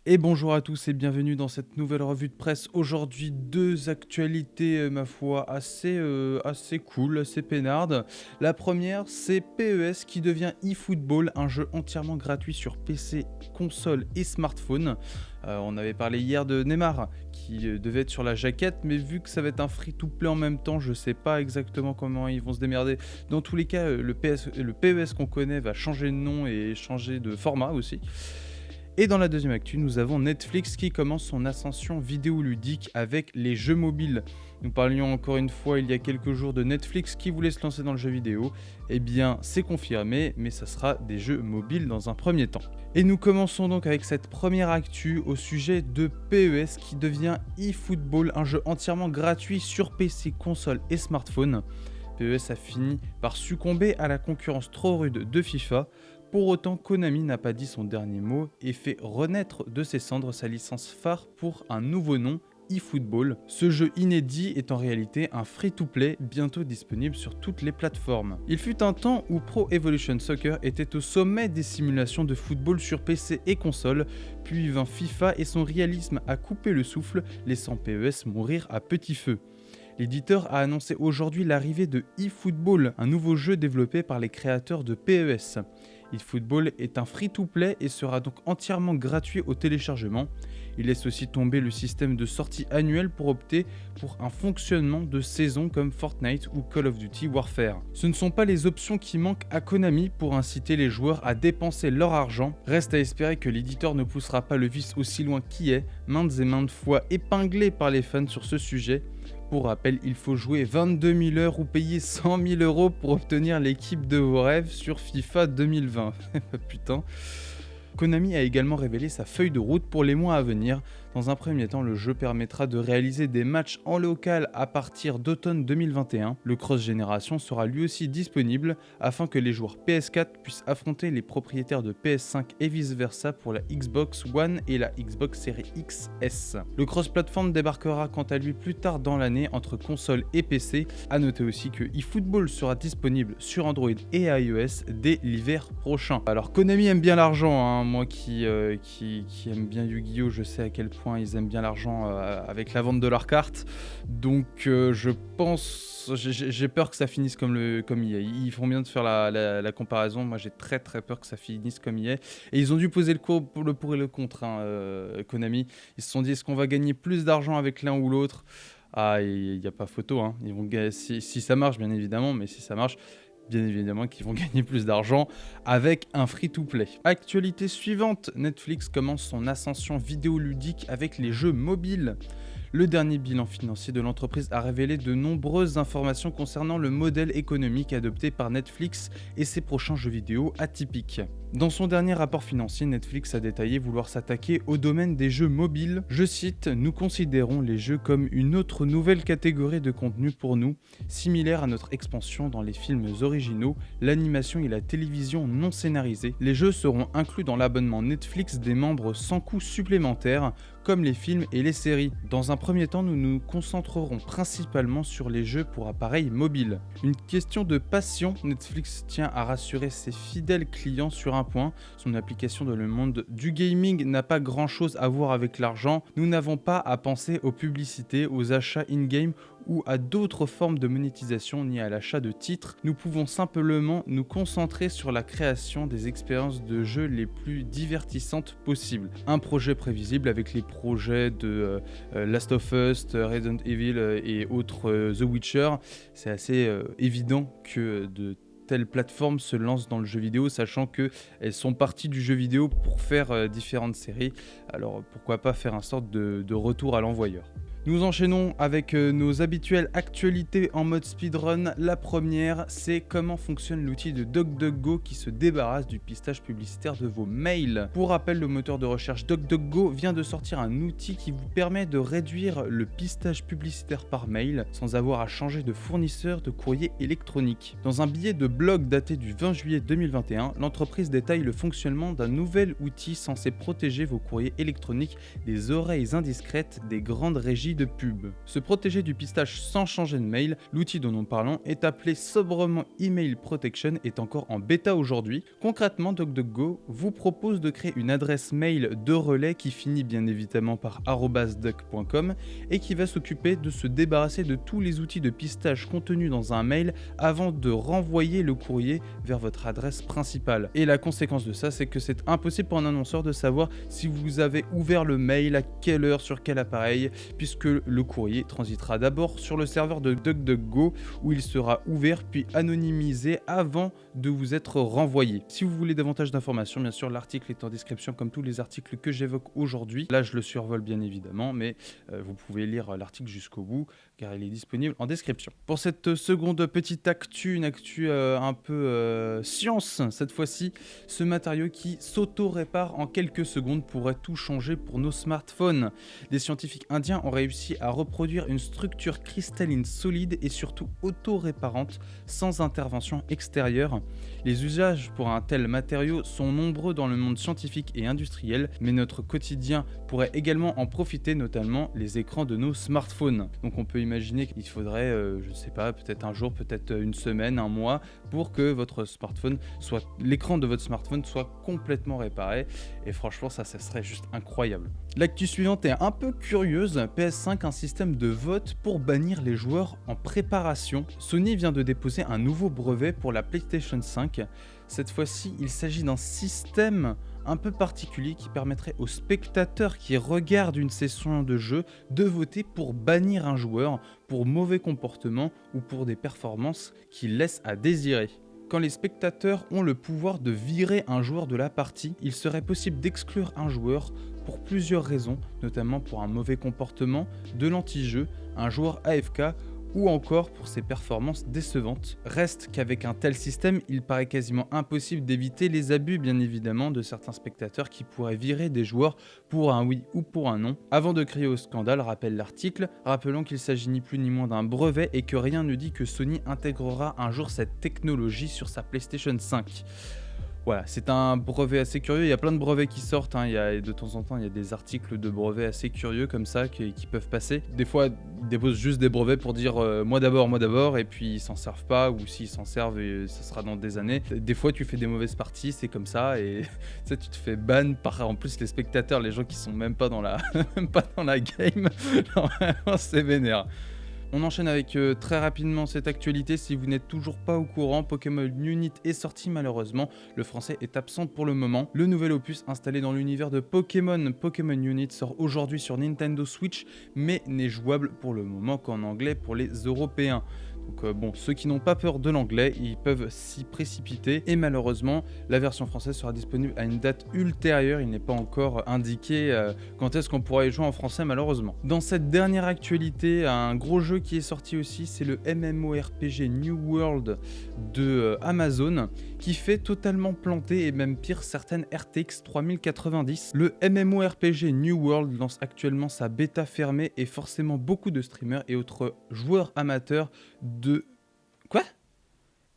Et bonjour à tous et bienvenue dans cette nouvelle revue de presse. Aujourd'hui, deux actualités, ma foi, assez cool, assez peinardes. La première, c'est PES qui devient eFootball, un jeu entièrement gratuit sur PC, console et smartphone. On avait parlé hier de Neymar qui devait être sur la jaquette, mais vu que ça va être un free-to-play en même temps, je sais pas exactement comment ils vont se démerder. Dans tous les cas, le PES qu'on connaît va changer de nom et changer de format aussi. Et dans la deuxième actu, nous avons Netflix qui commence son ascension vidéoludique avec les jeux mobiles. Nous parlions encore une fois il y a quelques jours de Netflix qui voulait se lancer dans le jeu vidéo. Eh bien, c'est confirmé, mais ça sera des jeux mobiles dans un premier temps. Et nous commençons donc avec cette première actu au sujet de PES qui devient eFootball, un jeu entièrement gratuit sur PC, console et smartphone. PES a fini par succomber à la concurrence trop rude de FIFA. Pour autant, Konami n'a pas dit son dernier mot et fait renaître de ses cendres sa licence phare pour un nouveau nom, eFootball. Ce jeu inédit est en réalité un free-to-play bientôt disponible sur toutes les plateformes. Il fut un temps où Pro Evolution Soccer était au sommet des simulations de football sur PC et console, puis vint FIFA et son réalisme a coupé le souffle, laissant PES mourir à petit feu. L'éditeur a annoncé aujourd'hui l'arrivée de eFootball, un nouveau jeu développé par les créateurs de PES. eFootball est un free-to-play et sera donc entièrement gratuit au téléchargement. Il laisse aussi tomber le système de sortie annuelle pour opter pour un fonctionnement de saison comme Fortnite ou Call of Duty Warfare. Ce ne sont pas les options qui manquent à Konami pour inciter les joueurs à dépenser leur argent. Reste à espérer que l'éditeur ne poussera pas le vice aussi loin qu'il est, maintes et maintes fois épinglé par les fans sur ce sujet. Pour rappel, il faut jouer 22 000 heures ou payer 100 000 € pour obtenir l'équipe de vos rêves sur FIFA 2020. Putain. Konami a également révélé sa feuille de route pour les mois à venir. Dans un premier temps, le jeu permettra de réaliser des matchs en local à partir d'automne 2021. Le cross-génération sera lui aussi disponible afin que les joueurs PS4 puissent affronter les propriétaires de PS5 et vice-versa pour la Xbox One et la Xbox Series XS. Le cross-platform débarquera quant à lui plus tard dans l'année entre console et PC. A noter aussi que eFootball sera disponible sur Android et iOS dès l'hiver prochain. Alors Konami aime bien l'argent, hein. Moi qui aime bien Yu-Gi-Oh, je sais à quel point ils aiment bien l'argent avec la vente de leurs cartes. Donc je pense, j'ai peur que ça finisse comme EA. Ils font bien de faire la comparaison. Moi j'ai très peur que ça finisse comme EA. Et ils ont dû poser le pour et le contre, Konami. Ils se sont dit, est-ce qu'on va gagner plus d'argent avec l'un ou l'autre? Ah, il n'y a pas photo, hein. Ils vont si ça marche bien évidemment, mais si ça marche, bien évidemment qu'ils vont gagner plus d'argent avec un free-to-play. Actualité suivante, Netflix commence son ascension vidéoludique avec les jeux mobiles. Le dernier bilan financier de l'entreprise a révélé de nombreuses informations concernant le modèle économique adopté par Netflix et ses prochains jeux vidéo atypiques. Dans son dernier rapport financier, Netflix a détaillé vouloir s'attaquer au domaine des jeux mobiles. Je cite, « Nous considérons les jeux comme une autre nouvelle catégorie de contenu pour nous, similaire à notre expansion dans les films originaux, l'animation et la télévision non scénarisée. Les jeux seront inclus dans l'abonnement Netflix des membres sans coût supplémentaire, comme les films et les séries. Dans un premier temps, nous nous concentrerons principalement sur les jeux pour appareils mobiles. Une question de passion, Netflix tient à rassurer ses fidèles clients sur un point, son application dans le monde du gaming n'a pas grand chose à voir avec l'argent. Nous n'avons pas à penser aux publicités, aux achats in-game ou à d'autres formes de monétisation ni à l'achat de titres. Nous pouvons simplement nous concentrer sur la création des expériences de jeu les plus divertissantes possibles. Un projet prévisible avec les projets de Last of Us, Resident Evil et autres The Witcher. C'est assez évident que de telles plateformes se lancent dans le jeu vidéo, sachant qu'elles sont parties du jeu vidéo pour faire différentes séries. Alors pourquoi pas faire un sorte de retour à l'envoyeur. Nous enchaînons avec nos habituelles actualités en mode speedrun. La première, c'est comment fonctionne l'outil de DuckDuckGo qui se débarrasse du pistage publicitaire de vos mails. Pour rappel, le moteur de recherche DuckDuckGo vient de sortir un outil qui vous permet de réduire le pistage publicitaire par mail sans avoir à changer de fournisseur de courrier électronique. Dans un billet de blog daté du 20 juillet 2021, l'entreprise détaille le fonctionnement d'un nouvel outil censé protéger vos courriers électroniques des oreilles indiscrètes des grandes régies de pub. Se protéger du pistage sans changer de mail, l'outil dont nous parlons est appelé sobrement Email Protection, est encore en bêta aujourd'hui. Concrètement, DuckDuckGo vous propose de créer une adresse mail de relais qui finit bien évidemment par @duck.com et qui va s'occuper de se débarrasser de tous les outils de pistage contenus dans un mail avant de renvoyer le courrier vers votre adresse principale. Et la conséquence de ça, c'est que c'est impossible pour un annonceur de savoir si vous avez ouvert le mail, à quelle heure, sur quel appareil, puisque le courrier transitera d'abord sur le serveur de DuckDuckGo où il sera ouvert puis anonymisé avant de vous être renvoyé. Si vous voulez davantage d'informations, bien sûr, l'article est en description comme tous les articles que j'évoque aujourd'hui. Là, je le survole bien évidemment, mais vous pouvez lire l'article jusqu'au bout car il est disponible en description. Pour cette seconde petite actu, une actu un peu science cette fois-ci, ce matériau qui s'auto-répare en quelques secondes pourrait tout changer pour nos smartphones. Des scientifiques indiens ont réussi à reproduire une structure cristalline solide et surtout auto-réparante sans intervention extérieure. Les usages pour un tel matériau sont nombreux dans le monde scientifique et industriel, mais notre quotidien pourrait également en profiter, notamment les écrans de nos smartphones. Donc on peut imaginer qu'il faudrait, je ne sais pas, peut-être un jour, peut-être une semaine, un mois, pour que votre smartphone soit, l'écran de votre smartphone soit complètement réparé. Et franchement, ça serait juste incroyable. L'actu suivante est un peu curieuse. PS5, un système de vote pour bannir les joueurs en préparation. Sony vient de déposer un nouveau brevet pour la PlayStation 5. Cette fois-ci, il s'agit d'un système un peu particulier qui permettrait aux spectateurs qui regardent une session de jeu de voter pour bannir un joueur pour mauvais comportement ou pour des performances qui laissent à désirer. Quand les spectateurs ont le pouvoir de virer un joueur de la partie, il serait possible d'exclure un joueur pour plusieurs raisons, notamment pour un mauvais comportement, de l'anti-jeu, un joueur AFK ou encore pour ses performances décevantes. Reste qu'avec un tel système, il paraît quasiment impossible d'éviter les abus bien évidemment de certains spectateurs qui pourraient virer des joueurs pour un oui ou pour un non. Avant de crier au scandale, rappelle l'article, rappelons qu'il s'agit ni plus ni moins d'un brevet et que rien ne dit que Sony intégrera un jour cette technologie sur sa PlayStation 5. Voilà, c'est un brevet assez curieux, il y a plein de brevets qui sortent, il y a, de temps en temps il y a des articles de brevets assez curieux comme ça qui peuvent passer. Des fois ils déposent juste des brevets pour dire moi d'abord, et puis ils s'en servent pas, ou s'ils s'en servent ça sera dans des années. Des fois tu fais des mauvaises parties, c'est comme ça, et tu te fais ban par en plus les spectateurs, les gens qui sont même pas dans la, même pas dans la game, normalement c'est vénère. On enchaîne avec très rapidement cette actualité. Si vous n'êtes toujours pas au courant, Pokémon Unit est sorti malheureusement. Le français est absent pour le moment. Le nouvel opus installé dans l'univers de Pokémon, Pokémon Unit, sort aujourd'hui sur Nintendo Switch, mais n'est jouable pour le moment qu'en anglais pour les Européens. Donc bon, ceux qui n'ont pas peur de l'anglais, ils peuvent s'y précipiter. Et malheureusement, la version française sera disponible à une date ultérieure. Il n'est pas encore indiqué quand est-ce qu'on pourra y jouer en français malheureusement. Dans cette dernière actualité, un gros jeu qui est sorti aussi, c'est le MMORPG New World de Amazon, qui fait totalement planter et même pire certaines RTX 3090. Le MMORPG New World lance actuellement sa bêta fermée et forcément beaucoup de streamers et autres joueurs amateurs de... Quoi ?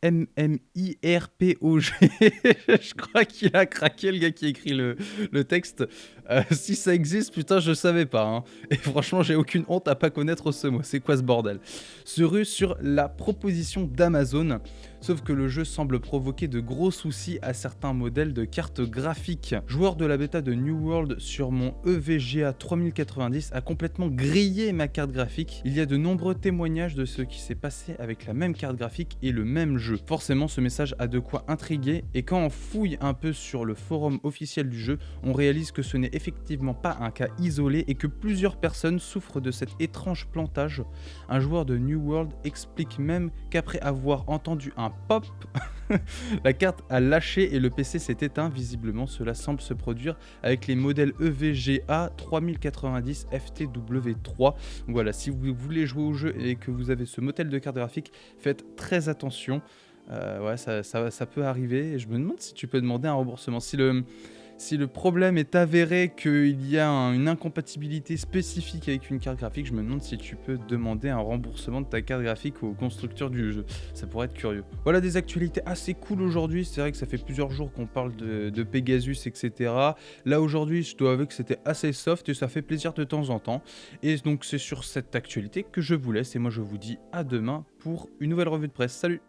MMIRPOG. Je crois qu'il a craqué le gars qui a écrit le texte. Si ça existe, putain, je savais pas. Hein. Et franchement, j'ai aucune honte à pas connaître ce mot. C'est quoi ce bordel ? Se rue sur la proposition d'Amazon. Sauf que le jeu semble provoquer de gros soucis à certains modèles de cartes graphiques. Joueur de la bêta de New World sur mon EVGA 3090 a complètement grillé ma carte graphique. Il y a de nombreux témoignages de ce qui s'est passé avec la même carte graphique et le même jeu. Forcément, ce message a de quoi intriguer et quand on fouille un peu sur le forum officiel du jeu, on réalise que ce n'est effectivement pas un cas isolé et que plusieurs personnes souffrent de cet étrange plantage. Un joueur de New World explique même qu'après avoir entendu un pop, la carte a lâché et le PC s'est éteint. Visiblement, cela semble se produire avec les modèles EVGA 3090 FTW3. Donc voilà, si vous voulez jouer au jeu et que vous avez ce modèle de carte graphique, faites très attention. Ouais, ça peut arriver. Et je me demande si tu peux demander un remboursement. Si Si le problème est avéré qu'il y a une incompatibilité spécifique avec une carte graphique, je me demande si tu peux demander un remboursement de ta carte graphique au constructeur du jeu. Ça pourrait être curieux. Voilà des actualités assez cool aujourd'hui. C'est vrai que ça fait plusieurs jours qu'on parle de Pegasus, etc. Là aujourd'hui, je dois avouer que c'était assez soft et ça fait plaisir de temps en temps. Et donc c'est sur cette actualité que je vous laisse et moi je vous dis à demain pour une nouvelle revue de presse. Salut!